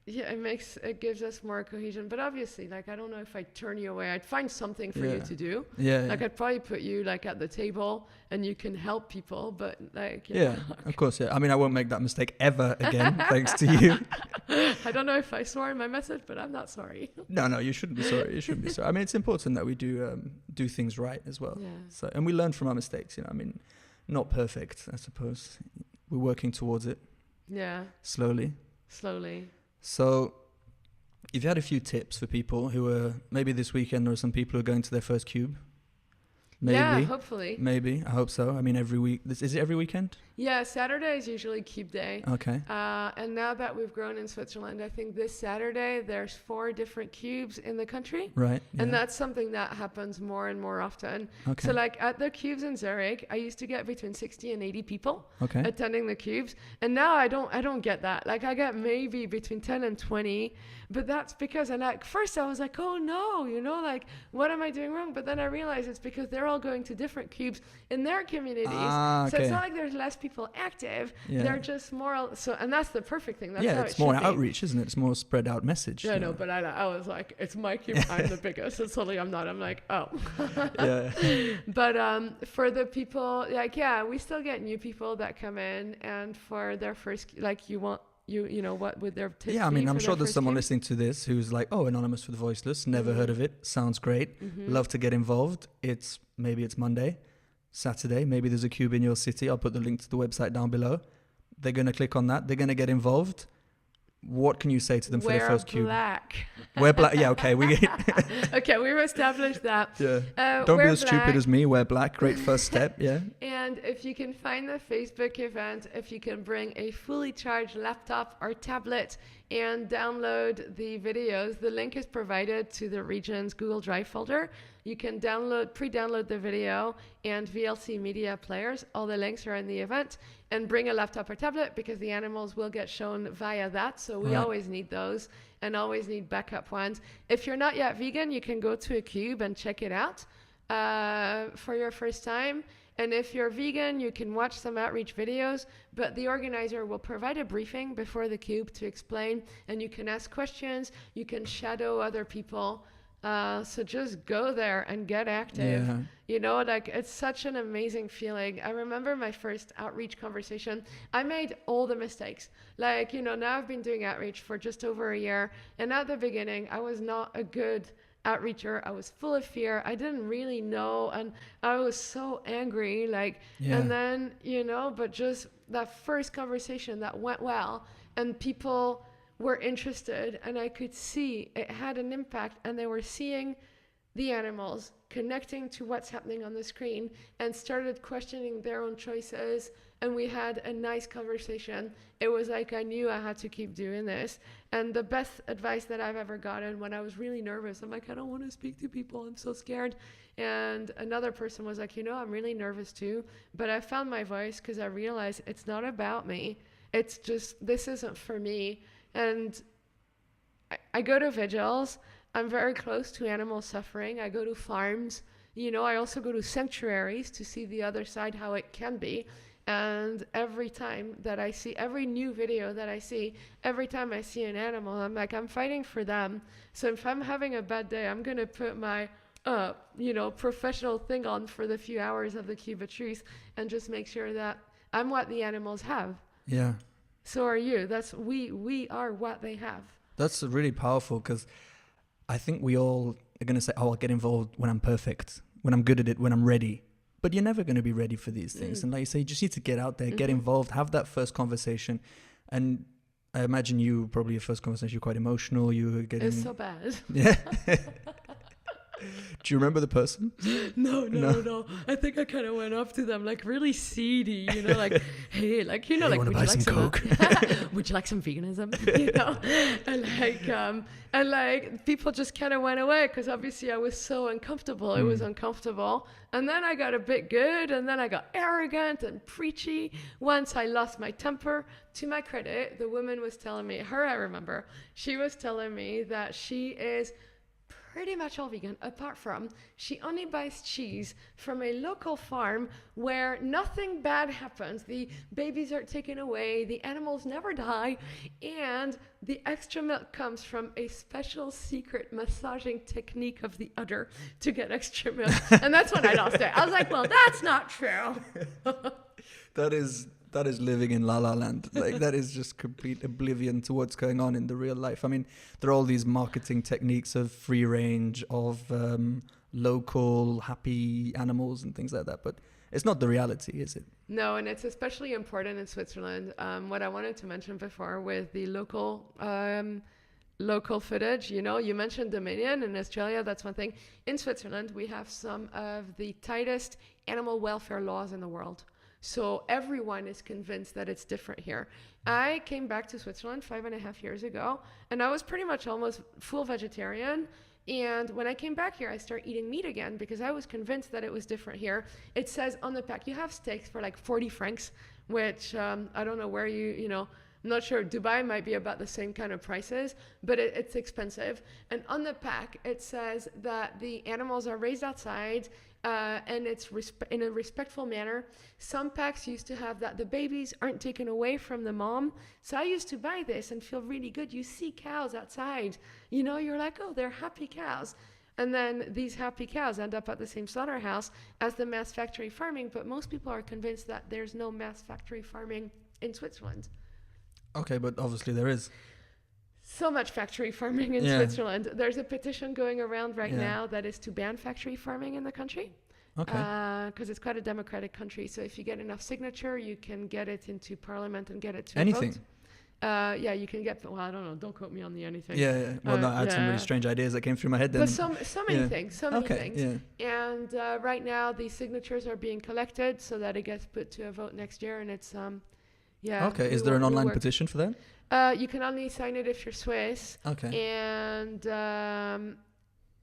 Yeah, it gives us more cohesion. But obviously, like, I don't know if I'd turn you away. I'd find something for you to do. Yeah. Like, I'd probably put you, like, at the table and you can help people. But, like, of course, yeah. I mean, I won't make that mistake ever again, thanks to you. I don't know if I swore in my message, but I'm not sorry. No, you shouldn't be sorry. You shouldn't be sorry. I mean, it's important that we do things right as well. Yeah. So, and we learn from our mistakes, I mean, not perfect, I suppose. We're working towards it. Yeah. Slowly. So, if you had a few tips for people who are maybe this weekend or some people who are going to their first cube, maybe. Yeah, hopefully. Maybe, I hope so. I mean, every week. Is it every weekend? Yeah, Saturday is usually cube day. Okay. And now that we've grown in Switzerland, I think this Saturday there's 4 different cubes in the country. Right. Yeah. And that's something that happens more and more often. Okay. So like at the cubes in Zurich, I used to get between 60 and 80 people attending the cubes. And now I don't get that. Like I get maybe between 10 and 20. But that's because, and at first I was like, oh no, like what am I doing wrong? But then I realized it's because they're all going to different cubes in their communities. So it's not like there's less people active. They're just more, and that's the perfect thing. That's how it's more outreach, isn't it? It's more spread out message. Yeah, no, but I was like, it's my cube. I'm the biggest. And suddenly I'm not. I'm like, oh. But for the people, like, we still get new people that come in, and for their first, like, you what would their tips be? I mean, I'm sure there's someone listening to this who's like, oh, Anonymous for the Voiceless, never heard of it, sounds great, love to get involved. Maybe it's Monday, Saturday, maybe there's a cube in your city. I'll put the link to the website down below. They're going to click on that. They're going to get involved. What can you say to them for their first cube? Wear black. Yeah, okay. Okay, we've established that. Yeah. Don't be as stupid as me. Wear black. Great first step. Yeah. And if you can find the Facebook event, if you can bring a fully charged laptop or tablet and download the videos, the link is provided to the region's Google Drive folder. You can pre-download the video and VLC media players. All the links are in the event. And bring a laptop or tablet because the animals will get shown via that. So we always need those and always need backup ones. If you're not yet vegan, you can go to a cube and check it out for your first time. And if you're vegan, you can watch some outreach videos, but the organizer will provide a briefing before the cube to explain, and you can ask questions, you can shadow other people. So just go there and get active. Yeah. You know, like it's such an amazing feeling. I remember my first outreach conversation. I made all the mistakes. Like, you know, now I've been doing outreach for just over a year. And at the beginning, I was not a good outreacher. I was full of fear. I didn't really know. And I was so angry. Like, and then, you know, but just that first conversation that went well and people were interested and I could see it had an impact and they were seeing the animals connecting to what's happening on the screen and started questioning their own choices. And we had a nice conversation. It was like I knew I had to keep doing this. And the best advice that I've ever gotten when I was really nervous, I'm like, I don't want to speak to people. I'm so scared. And another person was like, you know, I'm really nervous too. But I found my voice because I realized it's not about me. It's just, this isn't for me. And I go to Vigils. I'm very close to animal suffering. I go to farms. You know, I also go to sanctuaries to see the other side, how it can be. And every time that I see, every new video that I see, every time I see an animal, I'm like, I'm fighting for them. So if I'm having a bad day, I'm going to put my, you know, professional thing on for the few hours of the Cube of Truth and just make sure that I'm what the animals have. Yeah. So are you. That's we are what they have. That's really powerful because I think we all are going to say, oh, I'll get involved when I'm perfect, when I'm good at it, when I'm ready. But you're never going to be ready for these things. And like you say, you just need to get out there, get involved, have that first conversation. And I imagine you, probably your first conversation, you're quite emotional. You were getting... It's so bad. Yeah. Do you remember the person? No. I think I kind of went up to them like really seedy, you know, like, hey, like, you know, like, would you like some Coke? Would you like some veganism? You know, and like people just kind of went away because obviously I was so uncomfortable. It was uncomfortable. And then I got a bit good and then I got arrogant and preachy. Once I lost my temper. To my credit, the woman was telling me, I remember, she was telling me that she is pretty much all vegan, apart from she only buys cheese from a local farm where nothing bad happens. The babies are taken away, the animals never die, and the extra milk comes from a special secret massaging technique of the udder to get extra milk. And that's when I lost it. I was like, well, that's not true. That is living in La La Land. Like that is just complete oblivion to what's going on in the real life. I mean, there are all these marketing techniques of free range, of local happy animals and things like that. But it's not the reality, is it? No, and it's especially important in Switzerland. What I wanted to mention before with the local footage, you know, you mentioned Dominion in Australia. That's one thing. In Switzerland, we have some of the tightest animal welfare laws in the world. So everyone is convinced that it's different here. I came back to Switzerland 5.5 years ago, and I was pretty much almost full vegetarian. And when I came back here, I started eating meat again because I was convinced that it was different here. It says on the pack, you have steaks for like 40 francs, which I don't know where you know, I'm not sure. Dubai might be about the same kind of prices, but it's expensive. And on the pack, it says that the animals are raised outside, and it's in a respectful manner. Some packs used to have that the babies aren't taken away from the mom. So I used to buy this and feel really good. You see cows outside, you know, you're like, oh, they're happy cows. And then these happy cows end up at the same slaughterhouse as the mass factory farming. But most people are convinced that there's no mass factory farming in Switzerland. Okay, but obviously there is. So much factory farming in Switzerland. There's a petition going around right now that is to ban factory farming in the country. Okay. Because it's quite a democratic country. So if you get enough signature, you can get it into parliament and get it to anything. Vote. Yeah, you can get. Well, I don't know. Don't quote me on the anything. Yeah. Well, no, I had some really strange ideas that came through my head. Then. But so many things. So many things. Yeah. And right now, the signatures are being collected so that it gets put to a vote next year, and it's Okay. Is there an online petition for that? You can only sign it if you're Swiss. Okay.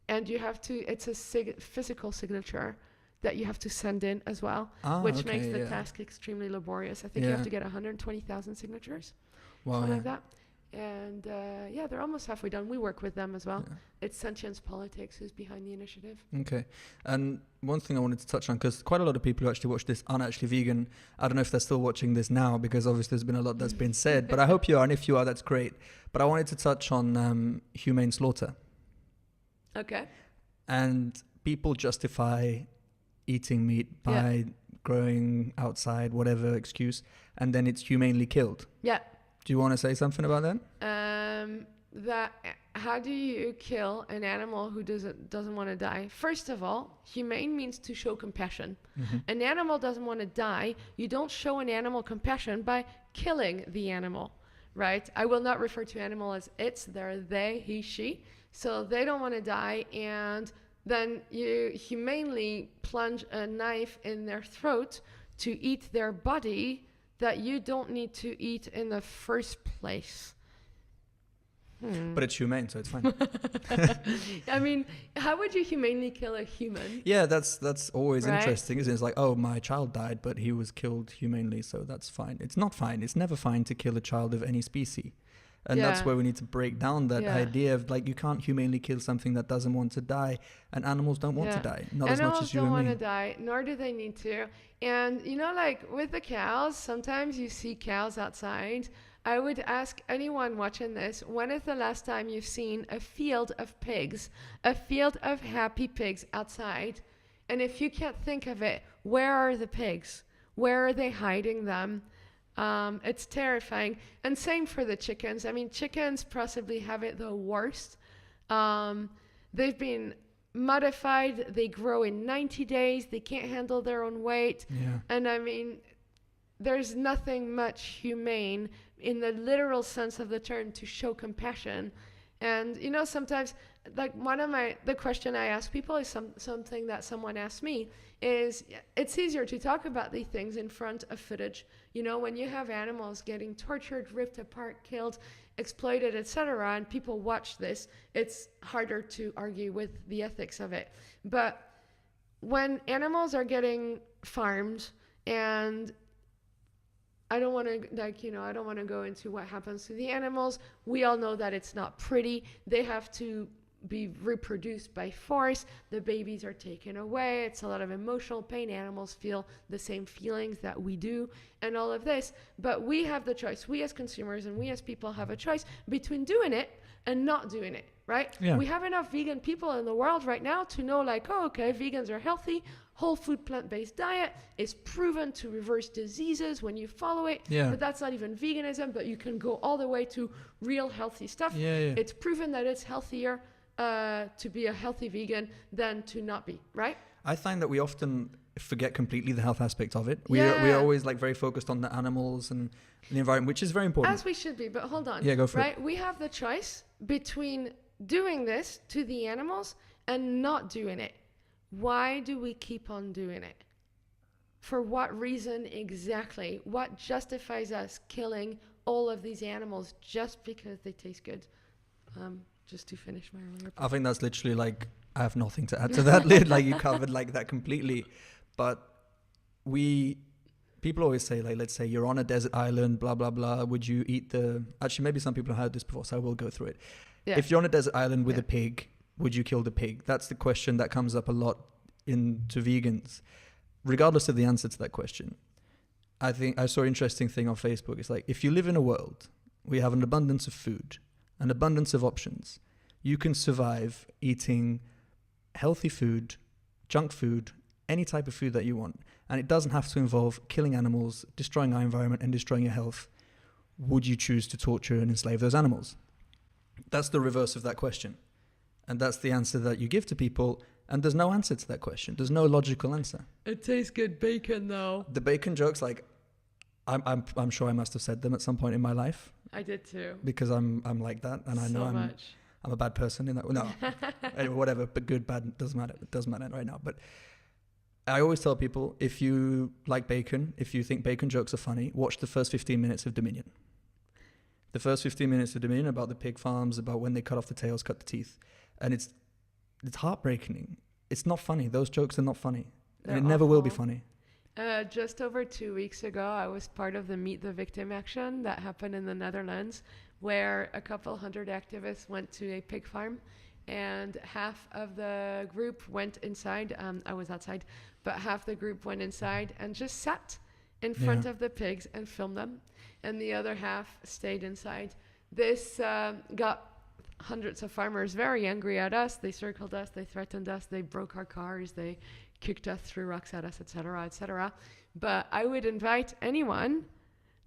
And you have to. It's a physical signature that you have to send in as well, which makes the task extremely laborious. I think you have to get 120,000 signatures, something like that. And they're almost halfway done. We work with them as well. Yeah. It's Sentience Politics who's behind the initiative. Okay. And one thing I wanted to touch on, because quite a lot of people who actually watch this aren't actually vegan. I don't know if they're still watching this now, because obviously there's been a lot that's been said, but I hope you are. And if you are, that's great. But I wanted to touch on humane slaughter. Okay. And people justify eating meat by growing outside, whatever excuse, and then it's humanely killed. Yeah. Do you want to say something about that? How do you kill an animal who doesn't want to die? First of all, humane means to show compassion. Mm-hmm. An animal doesn't want to die. You don't show an animal compassion by killing the animal, right? I will not refer to animal as it's. They're they, he, she. So they don't want to die, and then you humanely plunge a knife in their throat to eat their body that you don't need to eat in the first place. But it's humane, so it's fine. I mean, how would you humanely kill a human? Yeah, that's always Right? interesting, isn't it? It's like, oh, my child died, but he was killed humanely, so that's fine. It's not fine. It's never fine to kill a child of any species. And that's Yeah. where we need to break down that Yeah. idea of, like, you can't humanely kill something that doesn't want to die, and animals don't want to die. Not as much as you don't and want me. to die, nor do they need to. And, you know, like with the cows, sometimes you see cows outside. I would ask anyone watching this, when is the last time you've seen a field of pigs, a field of happy pigs outside? And if you can't think of it, where are the pigs? Where are they hiding them? It's terrifying. And same for the chickens. I mean, chickens possibly have it the worst. They've been modified. They grow in 90 days. They can't handle their own weight. Yeah. And I mean, there's nothing much humane in the literal sense of the term to show compassion. And, you know, sometimes, like the question I ask people is something that someone asked me is, it's easier to talk about these things in front of footage. You know, when you have animals getting tortured, ripped apart, killed, exploited, etc., and people watch this, it's harder to argue with the ethics of it. But when animals are getting farmed, and I don't want to go into what happens to the animals. We all know that it's not pretty. They have to be reproduced by force. The babies are taken away. It's a lot of emotional pain. Animals feel the same feelings that we do and all of this. But we have the choice. We as consumers and we as people have a choice between doing it and not doing it, right? Yeah. We have enough vegan people in the world right now to know, like, oh, okay, vegans are healthy. Whole food plant-based diet is proven to reverse diseases when you follow it. Yeah. But that's not even veganism, but you can go all the way to real healthy stuff. Yeah, yeah. It's proven that it's healthier to be a healthy vegan than to not be, right? I find that we often forget completely the health aspect of it. We're Yeah. always like very focused on the animals and the environment, which is very important. As we should be, but hold on. Yeah, go for it. We have the choice between doing this to the animals and not doing it. Why do we keep on doing it? For what reason exactly? What justifies us killing all of these animals just because they taste good? Just to finish my earlier point. I think that's literally like, I have nothing to add to that. Like, you covered like that completely. But people always say, like, let's say you're on a desert island, blah, blah, blah. Would you eat actually, maybe some people have heard this before, so I will go through it. Yeah. If you're on a desert island with a pig, would you kill the pig? That's the question that comes up a lot into vegans. Regardless of the answer to that question, I think I saw an interesting thing on Facebook. It's like, if you live in a world, we have an abundance of food, an abundance of options. You can survive eating healthy food, junk food, any type of food that you want. And it doesn't have to involve killing animals, destroying our environment, and destroying your health. Would you choose to torture and enslave those animals? That's the reverse of that question. And that's the answer that you give to people. And there's no answer to that question. There's no logical answer. It tastes good bacon, though. The bacon jokes, like, I'm sure I must have said them at some point in my life. I did too. Because I'm like that, and I know I'm a bad person in that. No, anyway, whatever. But good, bad, doesn't matter. It doesn't matter right now. But I always tell people, if you like bacon, if you think bacon jokes are funny, watch the first 15 minutes of Dominion. The first 15 minutes of Dominion about the pig farms, about when they cut off the tails, cut the teeth, and it's heartbreaking. It's not funny. Those jokes are not funny, and it never will be funny. Just over 2 weeks ago, I was part of the Meet the Victim action that happened in the Netherlands, where a couple hundred activists went to a pig farm, and half of the group went inside. I was outside, but half the group went inside and just sat in front of the pigs and filmed them, and the other half stayed inside. This got hundreds of farmers very angry at us. They circled us, they threatened us, they broke our cars, they kicked us, threw rocks at us, etc., etc. But I would invite anyone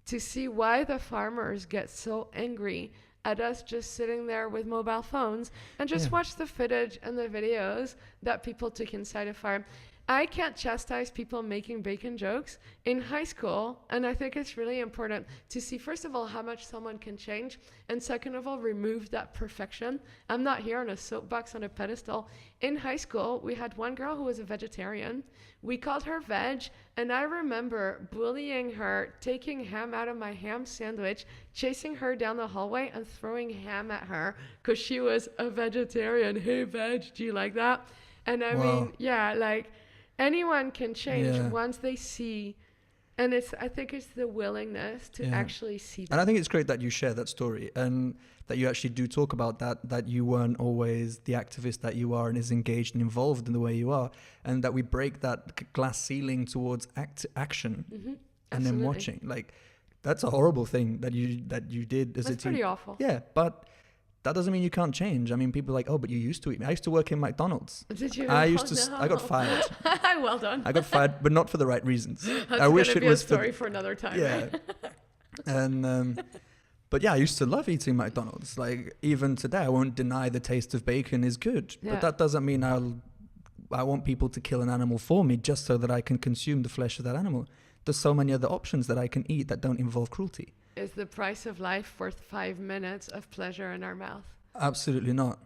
to see why the farmers get so angry at us just sitting there with mobile phones and just watch the footage and the videos that people took inside a farm. I can't chastise people making bacon jokes in high school, and I think it's really important to see, first of all, how much someone can change, and second of all, remove that perfection. I'm not here on a soapbox on a pedestal. In high school, we had one girl who was a vegetarian. We called her Veg, and I remember bullying her, taking ham out of my ham sandwich, chasing her down the hallway and throwing ham at her because she was a vegetarian. Hey, Veg, do you like that? And I mean, like, anyone can change once they see, and I think it's the willingness to actually see that. And I think it's great that you share that story and that you actually do talk about that you weren't always the activist that you are and is engaged and involved in the way you are, and that we break that glass ceiling towards action and then watching. Like, that's a horrible thing that you did as a team. That's pretty awful. Yeah, but that doesn't mean you can't change. I mean, people are like, oh, but you used to eat meat. I used to work in McDonald's. Did you? I got fired. Well done. I got fired, but not for the right reasons. That's I wish it be was a story for another time. Yeah. Right? And but yeah, I used to love eating McDonald's. Like, even today, I won't deny the taste of bacon is good. Yeah. But that doesn't mean I want people to kill an animal for me just so that I can consume the flesh of that animal. There's so many other options that I can eat that don't involve cruelty. Is the price of life worth 5 minutes of pleasure in our mouth? Absolutely not.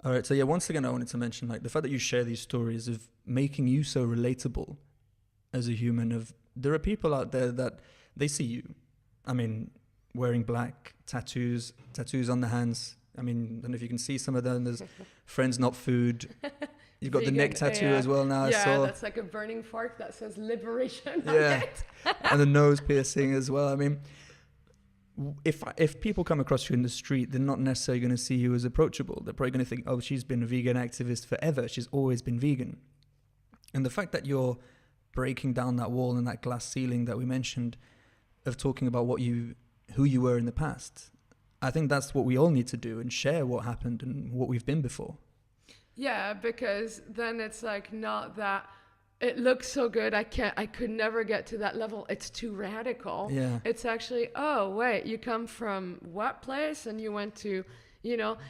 All right. So yeah, once again, I wanted to mention, like, the fact that you share these stories of making you so relatable as a human. There are people out there that they see you. I mean, wearing black, tattoos on the hands. I mean, I don't know if you can see some of them. There's friends, not food. You've got the neck tattoo as well now. Yeah, I saw. That's like a burning fork that says liberation on Yeah, it. and the nose piercing as well. I mean, if people come across you in the street, they're not necessarily going to see you as approachable. They're probably going to think, oh, she's been a vegan activist forever. She's always been vegan. And the fact that you're breaking down that wall and that glass ceiling that we mentioned of talking about who you were in the past, I think that's what we all need to do and share what happened and what we've been before. Yeah, because then it's like, not that it looks so good, I could never get to that level, it's too radical. Yeah. It's actually, oh wait, you come from what place and you went to,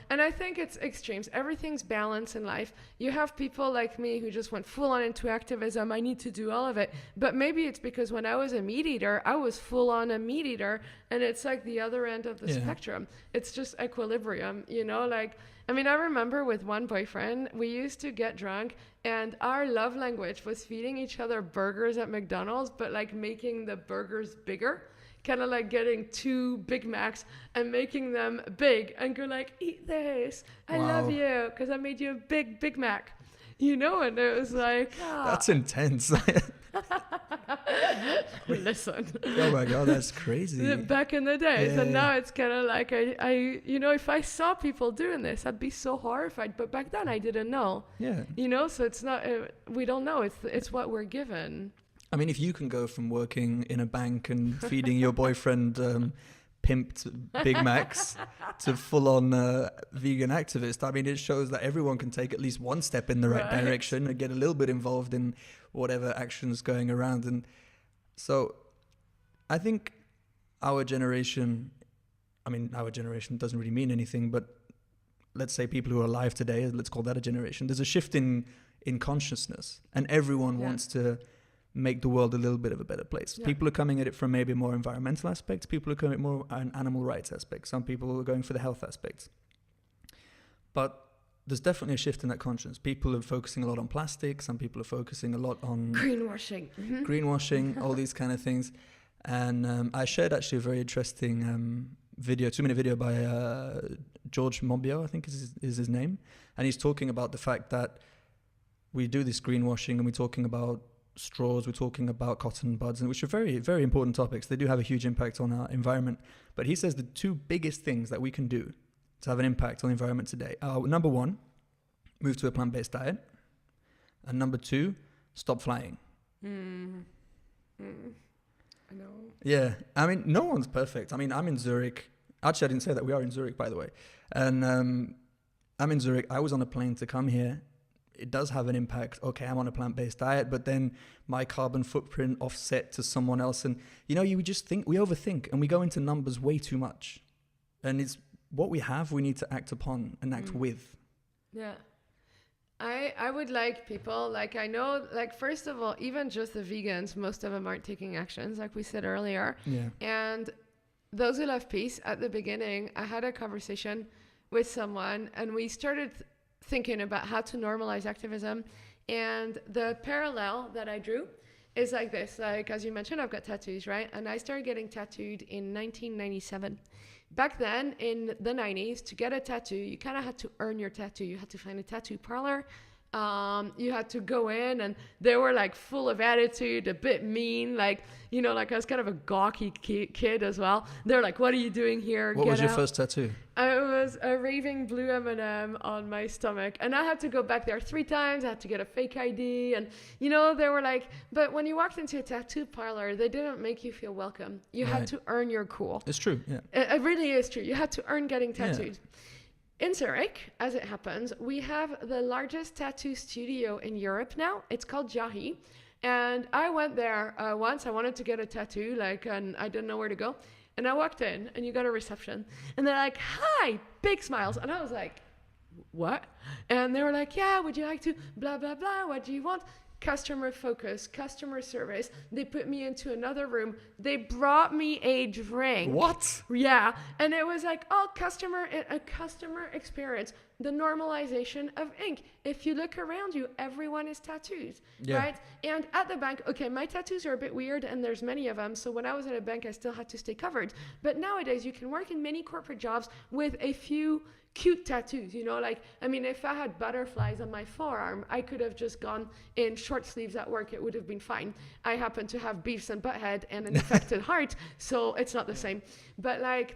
and I think it's extremes. Everything's balance in life. You have people like me who just went full on into activism. I need to do all of it. But maybe it's because when I was a meat eater, I was full on a meat eater, and it's like the other end of the spectrum. It's just equilibrium, I remember with one boyfriend, we used to get drunk, and our love language was feeding each other burgers at McDonald's, but like making the burgers bigger. Kind of like getting 2 Big Macs and making them big and go like, eat this. I love you because I made you a Big Mac. And it was like... That's intense. Listen. Oh my God, that's crazy. Back in the days. Yeah. And now it's kind of like, I if I saw people doing this, I'd be so horrified. But back then I didn't know. Yeah. So it's not, we don't know. It's what we're given. I mean, if you can go from working in a bank and feeding your boyfriend pimped Big Macs to full-on vegan activist, I mean, it shows that everyone can take at least one step in the right direction and get a little bit involved in whatever action's going around. And so I think our generation doesn't really mean anything, but let's say people who are alive today, let's call that a generation. There's a shift in consciousness, and everyone wants to make the world a little bit of a better place. Yeah. People are coming at it from maybe more environmental aspects. People are coming at more an animal rights aspect. Some people are going for the health aspects. But there's definitely a shift in that conscience. People are focusing a lot on plastic. Some people are focusing a lot on... greenwashing. Mm-hmm. Greenwashing, all these kind of things. And I shared actually a very interesting 2-minute video by George Monbiot, I think is his name. And he's talking about the fact that we do this greenwashing, and we're talking about straws, we're talking about cotton buds, and which are very, very important topics. They do have a huge impact on our environment. But he says the 2 biggest things that we can do to have an impact on the environment today are, number 1, move to a plant-based diet, and number 2, stop flying. I know. Yeah, I mean, no one's perfect. I mean, I'm in Zurich. Actually, I didn't say that. We are in Zurich, by the way. And I'm in Zurich. I was on a plane to come here. It does have an impact. Okay, I'm on a plant-based diet, but then my carbon footprint offset to someone else. And, you know, we overthink and we go into numbers way too much. And it's what we have, we need to act upon and act with. Yeah. I would like people, like I know, like first of all, even just the vegans, most of them aren't taking actions, like we said earlier. Yeah. And those who love peace, at the beginning, I had a conversation with someone and we started thinking about how to normalize activism. And the parallel that I drew is like this. Like, as you mentioned, I've got tattoos, right? And I started getting tattooed in 1997. Back then, in the 90s, to get a tattoo, you kind of had to earn your tattoo. You had to find a tattoo parlor. You had to go in, and they were like full of attitude, a bit mean. Like, you know, like I was kind of a gawky kid as well. They're like, "What are you doing here? What was your first tattoo?" I was a raving blue M&M on my stomach, and I had to go back there 3 times. I had to get a fake ID, and you know, they were like, but when you walked into a tattoo parlor, they didn't make you feel welcome. You had to earn your cool. It's true, yeah. It really is true. You had to earn getting tattooed. Yeah. In Zurich, as it happens, we have the largest tattoo studio in Europe now. It's called Jahi. And I went there once. I wanted to get a tattoo, and I didn't know where to go. And I walked in, and you got a reception. And they're like, "Hi," big smiles. And I was like, "What?" And they were like, "Yeah, would you like to blah, blah, blah. What do you want?" Customer focus, customer service. They put me into another room. They brought me a drink. What? Yeah. And it was like, a customer experience. The normalization of ink. If you look around you, everyone is tattooed, right? And at the bank, okay, my tattoos are a bit weird and there's many of them. So when I was at a bank, I still had to stay covered. But nowadays you can work in many corporate jobs with a few cute tattoos, you know, like, I mean, if I had butterflies on my forearm, I could have just gone in short sleeves at work. It would have been fine. I happen to have Beavis and Butthead and an infected heart, so it's not the same. But like,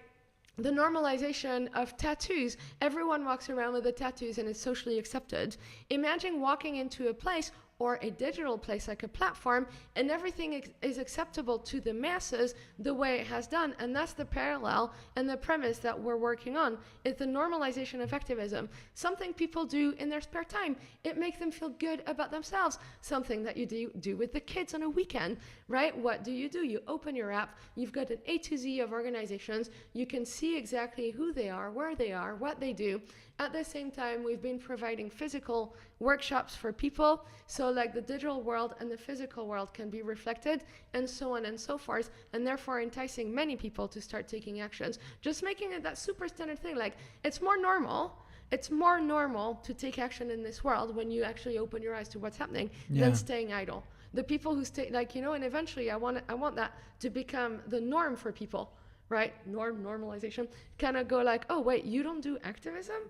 the normalization of tattoos, everyone walks around with the tattoos and it's socially accepted. Imagine walking into a place or a digital place like a platform and everything is acceptable to the masses the way it has done. And that's the parallel and the premise that we're working on. It's the normalization of activism. Something people do in their spare time. It makes them feel good about themselves. Something that you do with the kids on a weekend, right? What do? You open your app, you've got an A to Z of organizations. You can see exactly who they are, where they are, what they do. At the same time, we've been providing physical workshops for people. So like the digital world and the physical world can be reflected and so on and so forth. And therefore enticing many people to start taking actions. Just making it that super standard thing. Like it's more normal. It's more normal to take action in this world when you actually open your eyes to what's happening than staying idle. The people who stay, like, you know, and eventually I want that to become the norm for people, right? Normalization. Kind of go like, oh, wait, you don't do activism?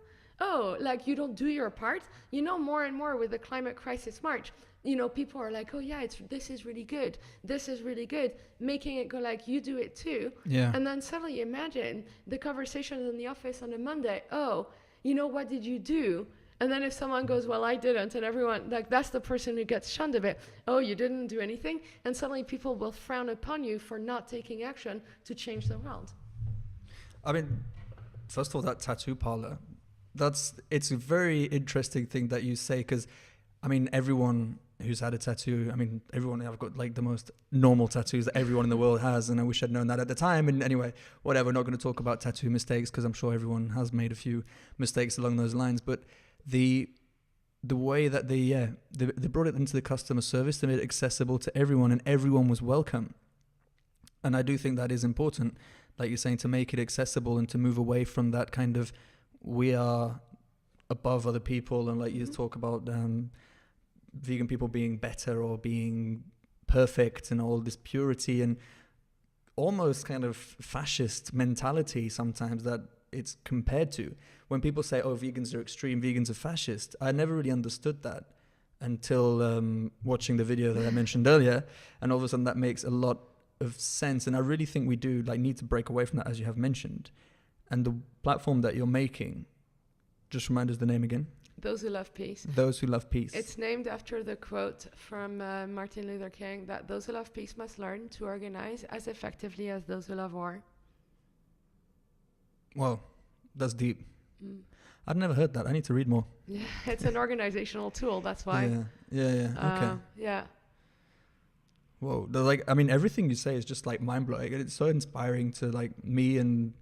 Oh, like you don't do your part? You know, more and more with the climate crisis march, you know, people are like, oh yeah, this is really good. This is really good. Making it go like, you do it too. Yeah. And then suddenly imagine the conversations in the office on a Monday. Oh, you know, what did you do? And then if someone goes, well, I didn't, and everyone, like, that's the person who gets shunned a bit. Oh, you didn't do anything? And suddenly people will frown upon you for not taking action to change the world. I mean, first of all, that tattoo parlor, it's a very interesting thing that you say, because, I mean, everyone who's had a tattoo, I mean, I've got like the most normal tattoos that everyone in the world has, and I wish I'd known that at the time. And anyway, whatever, we're not going to talk about tattoo mistakes, because I'm sure everyone has made a few mistakes along those lines. But the way that they brought it into the customer service, they made it accessible to everyone, and everyone was welcome. And I do think that is important, like you're saying, to make it accessible and to move away from that kind of, we are above other people, and like you talk about vegan people being better or being perfect and all this purity and almost kind of fascist mentality sometimes that it's compared to. When people say, oh, vegans are extreme, vegans are fascist, I never really understood that until watching the video that I mentioned earlier, and all of a sudden that makes a lot of sense. And I really think we do need to break away from that, as you have mentioned. And the platform that you're making, just remind us the name again. Those Who Love Peace. Those Who Love Peace. It's named after the quote from Martin Luther King that those who love peace must learn to organize as effectively as those who love war. Well, that's deep. Mm. I'd never heard that. I need to read more. Yeah, it's an organizational tool. That's why. Yeah. Okay. Yeah. Whoa. Everything you say is just like mind blowing, and it's so inspiring to like me. And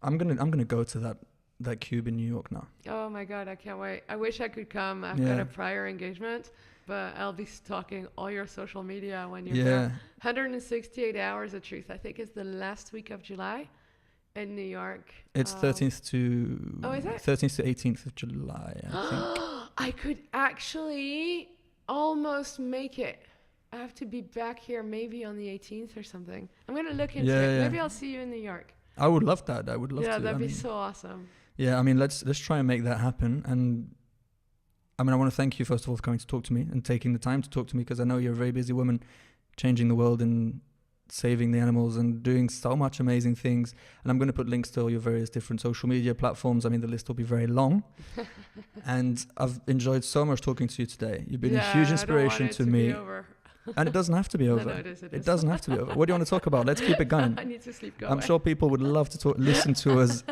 I'm gonna go to that cube in New York now. Oh my God, I can't wait. I wish I could come. I've got a prior engagement, but I'll be stalking all your social media when you're there. 168 Hours of Truth, I think, is the last week of July in New York. It's 13th to... Oh, is it? 13th to 18th of July, I think. I could actually almost make it. I have to be back here maybe on the 18th or something. I'm going to look into it. Maybe I'll see you in New York. I would love that. I would love to. Yeah, that'd be so awesome. Yeah, let's try and make that happen. And I want to thank you, first of all, for coming to talk to me and taking the time to talk to me, because I know you're a very busy woman changing the world and saving the animals and doing so much amazing things. And I'm going to put links to all your various different social media platforms. The list will be very long. And I've enjoyed so much talking to you today. You've been a huge inspiration to me. And it doesn't have to be over. No, it is. It doesn't have to be over. What do you want to talk about? Let's keep it going. I need to sleep going. I'm sure people would love to listen to us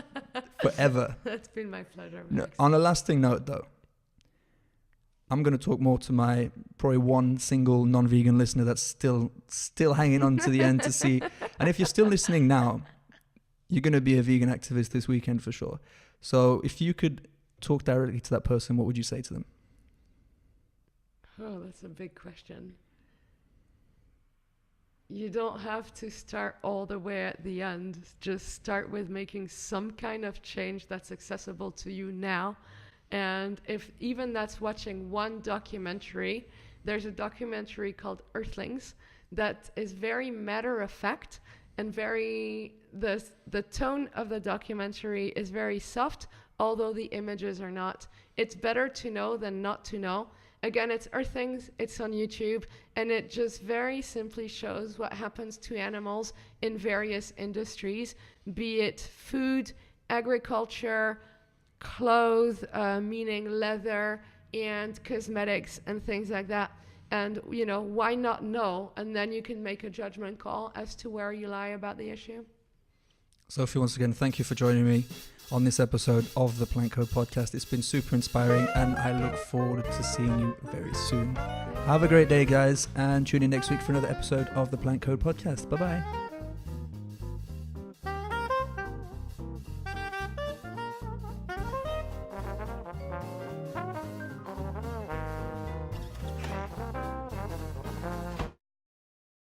forever. That's been my pleasure, No, on a lasting note, though, I'm going to talk more to my probably one single non-vegan listener that's still hanging on to the end to see. And if you're still listening now, you're going to be a vegan activist this weekend for sure. So if you could talk directly to that person, what would you say to them? Oh, that's a big question. You don't have to start all the way at the end. Just start with making some kind of change that's accessible to you now. And if even that's watching one documentary, there's a documentary called Earthlings that is very matter of fact and the tone of the documentary is very soft, although the images are not. It's better to know than not to know. Again, it's Earthlings, it's on YouTube, and it just very simply shows what happens to animals in various industries, be it food, agriculture, clothes, meaning leather, and cosmetics, and things like that. And, why not know? And then you can make a judgment call as to where you lie about the issue. Sophie, once again, thank you for joining me on this episode of the Plant Code podcast. It's been super inspiring, and I look forward to seeing you very soon. Have a great day, guys, and tune in next week for another episode of the Plant Code podcast. Bye-bye.